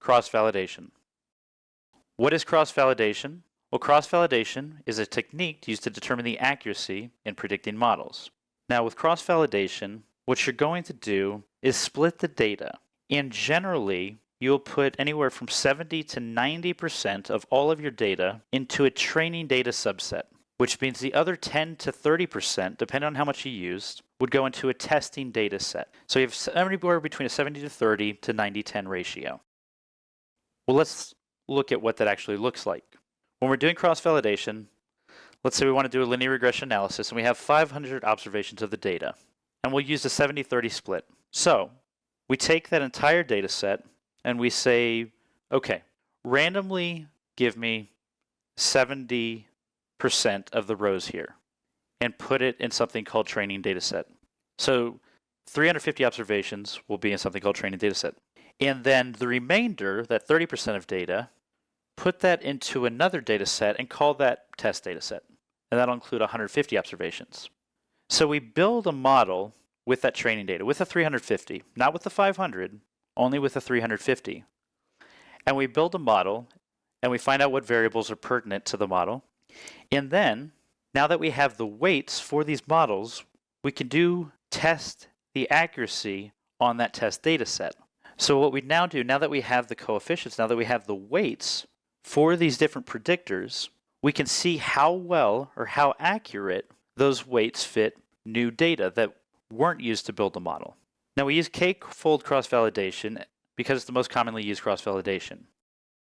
cross-validation. What is cross-validation? Well, cross-validation is a technique used to determine the accuracy in predicting models. Now, with cross-validation, what you're going to do is split the data, and generally, you'll put anywhere from 70 to 90% of all of your data into a training data subset, which means the other 10 to 30%, depending on how much you used, would go into a testing data set. So you have anywhere between a 70 to 30 to 90-10 ratio. Well, let's look at what that actually looks like. When we're doing cross-validation, let's say we want to do a linear regression analysis and we have 500 observations of the data, and we'll use a 70-30 split. So we take that entire data set and we say, okay, randomly give me 70% of the rows here and put it in something called training data set. So 350 observations will be in something called training data set. And then the remainder, that 30% of data, put that into another data set and call that test data set. And that'll include 150 observations. So we build a model with that training data, with the 350, not with the 500, only with the 350. And we build a model and we find out what variables are pertinent to the model. And then, now that we have the weights for these models, we can test the accuracy on that test data set. So what we now do, now that we have the coefficients, now that we have the weights for these different predictors, we can see how well or how accurate those weights fit new data that weren't used to build the model. Now we use k-fold cross-validation because it's the most commonly used cross-validation.